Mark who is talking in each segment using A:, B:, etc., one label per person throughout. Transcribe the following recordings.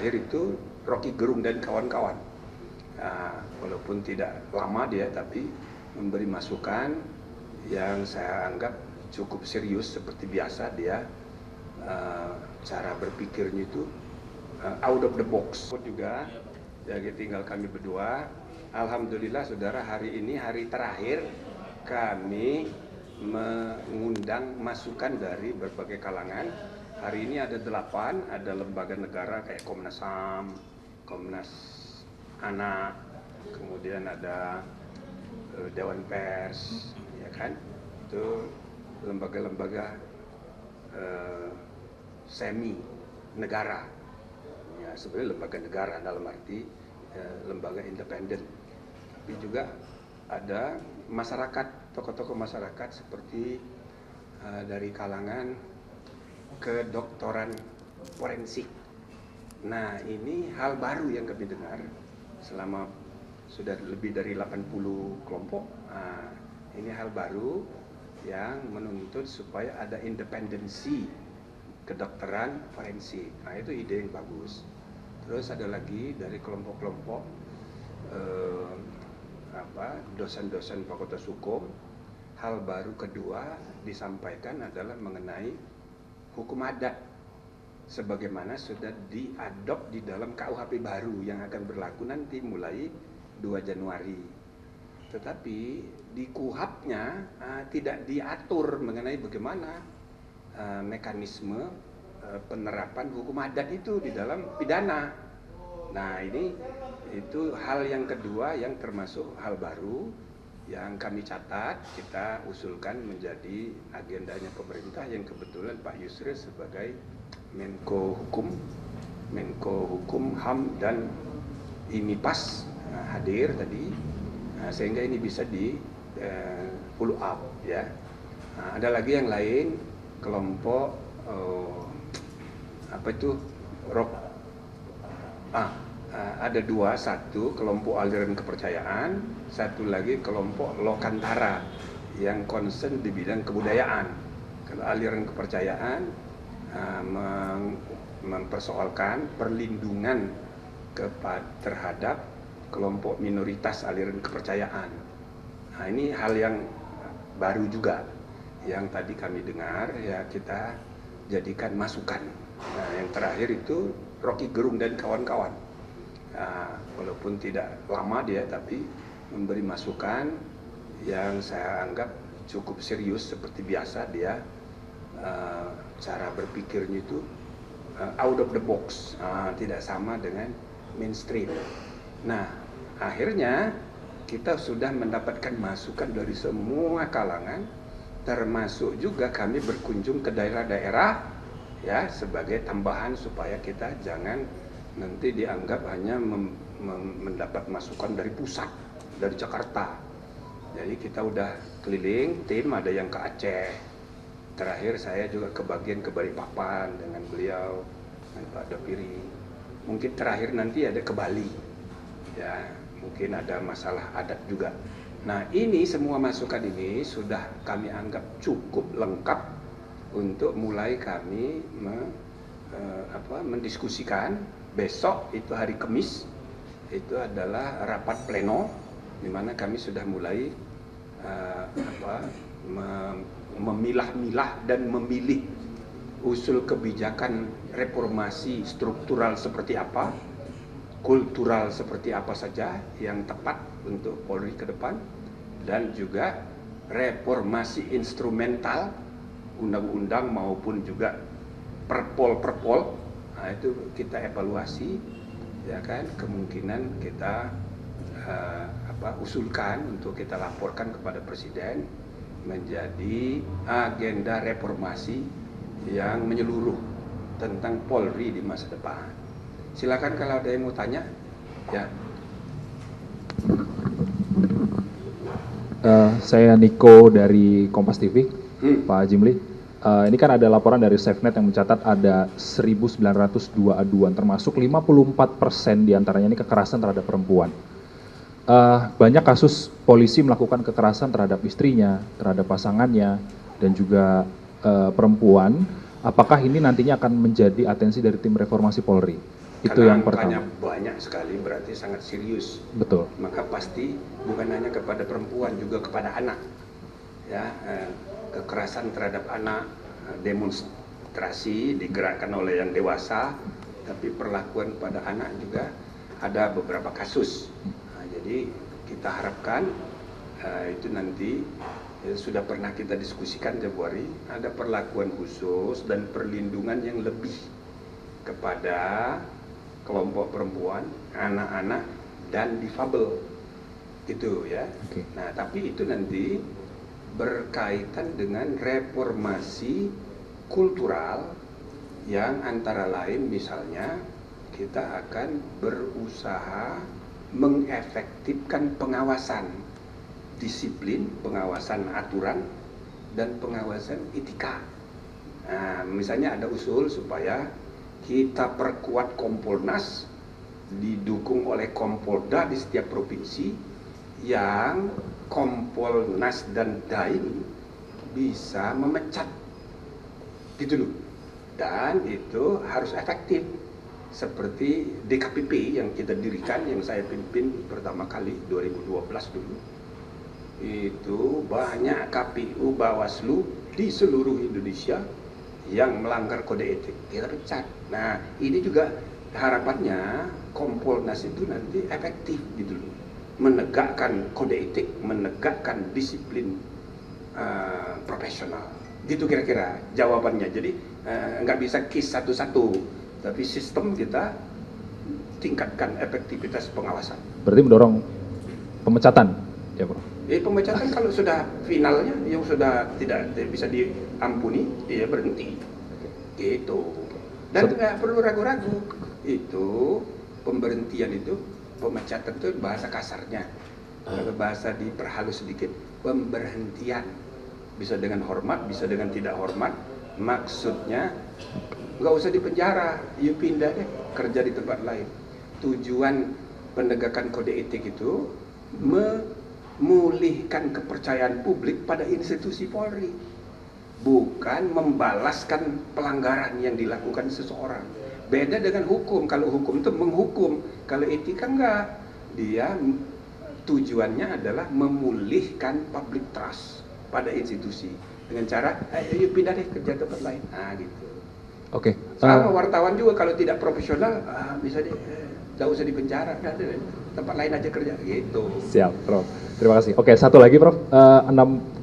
A: terakhir itu Rocky Gerung dan kawan-kawan. Walaupun tidak lama dia, tapi memberi masukan yang saya anggap cukup serius. Seperti biasa dia cara berpikirnya itu out of the box juga. Jadi tinggal kami berdua. Alhamdulillah saudara, hari ini hari terakhir kami mengundang masukan dari berbagai kalangan. Hari ini ada 8, ada lembaga negara kayak Komnas HAM, Komnas Anak, kemudian ada Dewan Pers, ya kan? Itu lembaga-lembaga semi negara. Ya, sebenarnya lembaga negara dalam arti lembaga independen. Tapi juga ada masyarakat, tokoh-tokoh masyarakat seperti dari kalangan kedokteran forensik. Nah, ini hal baru yang kami dengar selama sudah lebih dari 80 kelompok. Ini hal baru yang menuntut supaya ada independensi kedokteran forensik. Nah, itu ide yang bagus. Terus ada lagi dari kelompok-kelompok dosen-dosen fakultas hukum. Hal baru kedua disampaikan adalah mengenai hukum adat sebagaimana sudah diadop di dalam KUHP baru yang akan berlaku nanti mulai 2 Januari. Tetapi di KUHP-nya tidak diatur mengenai bagaimana mekanisme penerapan hukum adat itu di dalam pidana. Nah, itu hal yang kedua yang termasuk hal baru yang kami catat, kita usulkan menjadi agendanya pemerintah, yang kebetulan Pak Yusril sebagai Menko Hukum, HAM dan IMIPAS hadir tadi, sehingga ini bisa di follow up ya. Ada lagi yang lain, kelompok ada 2, satu kelompok aliran kepercayaan, satu lagi kelompok Lokantara yang concern di bidang kebudayaan. Kalau aliran kepercayaan mempersoalkan perlindungan terhadap kelompok minoritas aliran kepercayaan. Nah, ini hal yang baru juga yang tadi kami dengar, ya kita jadikan masukan. Nah, yang terakhir itu Rocky Gerung dan kawan-kawan. Walaupun tidak lama dia, tapi memberi masukan yang saya anggap cukup serius. Seperti biasa dia cara berpikirnya itu out of the box, tidak sama dengan mainstream. Nah, akhirnya kita sudah mendapatkan masukan dari semua kalangan, termasuk juga kami berkunjung ke daerah-daerah ya, sebagai tambahan supaya kita jangan nanti dianggap hanya mendapat masukan dari pusat, dari Jakarta. Jadi kita udah keliling, tim ada yang ke Aceh. Terakhir saya juga kebagian ke Balikpapan dengan beliau, dengan Pak Dapiri. Mungkin terakhir nanti ada ke Bali. Ya, mungkin ada masalah adat juga. Nah, ini semua masukan ini sudah kami anggap cukup lengkap untuk mulai kami mendiskusikan. Besok itu hari Kamis, itu adalah rapat pleno di mana kami sudah mulai memilah-milah dan memilih usul kebijakan reformasi struktural seperti apa, kultural seperti apa saja yang tepat untuk Polri ke depan, dan juga reformasi instrumental undang-undang maupun juga perpol. Nah, itu kita evaluasi, ya kan, kemungkinan kita usulkan untuk kita laporkan kepada Presiden menjadi agenda reformasi yang menyeluruh tentang Polri di masa depan. Silakan kalau ada yang mau tanya, ya.
B: Saya Niko dari Kompas TV, Pak Jimli. Ini kan ada laporan dari SafeNet yang mencatat ada 1.902 aduan, termasuk 54% diantaranya ini kekerasan terhadap perempuan. Banyak kasus polisi melakukan kekerasan terhadap istrinya, terhadap pasangannya, dan juga perempuan. Apakah ini nantinya akan menjadi atensi dari tim reformasi Polri? Itu
A: karena
B: yang
A: angkanya
B: pertama.
A: banyak sekali, berarti sangat serius.
B: Betul.
A: Maka pasti bukan hanya kepada perempuan, juga kepada anak. Ya, kekerasan terhadap anak, demonstrasi digerakkan oleh yang dewasa, tapi perlakuan pada anak juga ada beberapa kasus. Nah, jadi kita harapkan itu nanti sudah pernah kita diskusikan Januari, ada perlakuan khusus dan perlindungan yang lebih kepada kelompok perempuan, anak-anak, dan difabel, gitu ya.
B: Oke.
A: Nah, tapi itu nanti berkaitan dengan reformasi kultural yang antara lain misalnya kita akan berusaha mengefektifkan pengawasan disiplin, pengawasan aturan, dan pengawasan etika. Nah, misalnya ada usul supaya kita perkuat Kompolnas didukung oleh Kompolda di setiap provinsi, yang Kompolnas dan Dain bisa memecat, gitu loh. Dan itu harus efektif, seperti DKPP yang kita dirikan, yang saya pimpin pertama kali 2012 dulu. Itu banyak KPU, Bawaslu di seluruh Indonesia yang melanggar kode etik, kita pecat. Nah, ini juga harapannya Kompolnas itu nanti efektif gitu loh, menegakkan kode etik, menegakkan disiplin profesional, gitu kira-kira jawabannya. Jadi nggak bisa case satu-satu, tapi sistem kita tingkatkan efektivitas pengawasan.
B: Berarti mendorong pemecatan, ya Prof?
A: Pemecatan kalau sudah finalnya, yang sudah tidak bisa diampuni, ya berhenti, gitu. Dan nggak perlu ragu-ragu, itu pemberhentian itu, pemecatan itu bahasa kasarnya. Kalau bahasa diperhalus sedikit, pemberhentian. Bisa dengan hormat, bisa dengan tidak hormat. Maksudnya nggak usah dipenjara, you pindah deh, kerja di tempat lain. Tujuan penegakan kode etik itu memulihkan kepercayaan publik pada institusi Polri, bukan membalaskan pelanggaran yang dilakukan seseorang. Beda dengan hukum. Kalau hukum itu menghukum, kalau etika enggak. Dia tujuannya adalah memulihkan public trust pada institusi dengan cara ayo pindah deh kerja tempat lain. Nah, gitu.
B: Oke.
A: Sama wartawan juga kalau tidak profesional, bisa deh, nggak usah dipenjara, tempat lain aja kerja, gitu.
B: Siap, Prof. Terima kasih. Oke, satu lagi, Prof.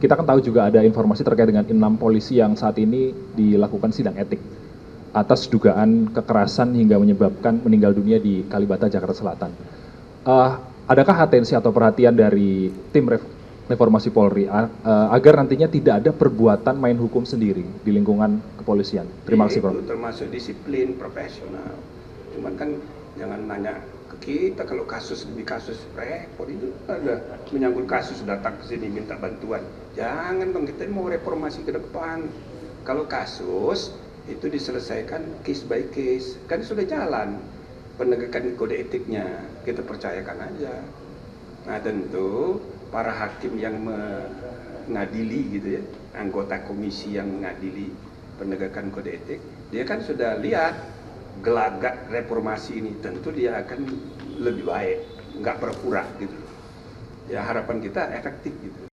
B: Kita kan tahu juga ada informasi terkait dengan 6 polisi yang saat ini dilakukan sidang etik atas dugaan kekerasan hingga menyebabkan meninggal dunia di Kalibata, Jakarta Selatan. Adakah atensi atau perhatian dari tim reformasi Polri agar nantinya tidak ada perbuatan main hukum sendiri di lingkungan kepolisian? Terima kasih, Prof.
A: Itu termasuk disiplin profesional. Cuman kan jangan nanya ke kita kalau kasus demi kasus, repot. Itu ada menyangkut kasus datang ke sini minta bantuan. Jangan dong, kita mau reformasi ke depan. Kalau kasus itu diselesaikan case by case, kan sudah jalan penegakan kode etiknya, kita percayakan aja. Nah, tentu para hakim yang mengadili gitu ya, anggota komisi yang mengadili penegakan kode etik, dia kan sudah lihat gelagat reformasi ini, tentu dia akan lebih baik, nggak berpura gitu. Ya harapan kita efektif gitu.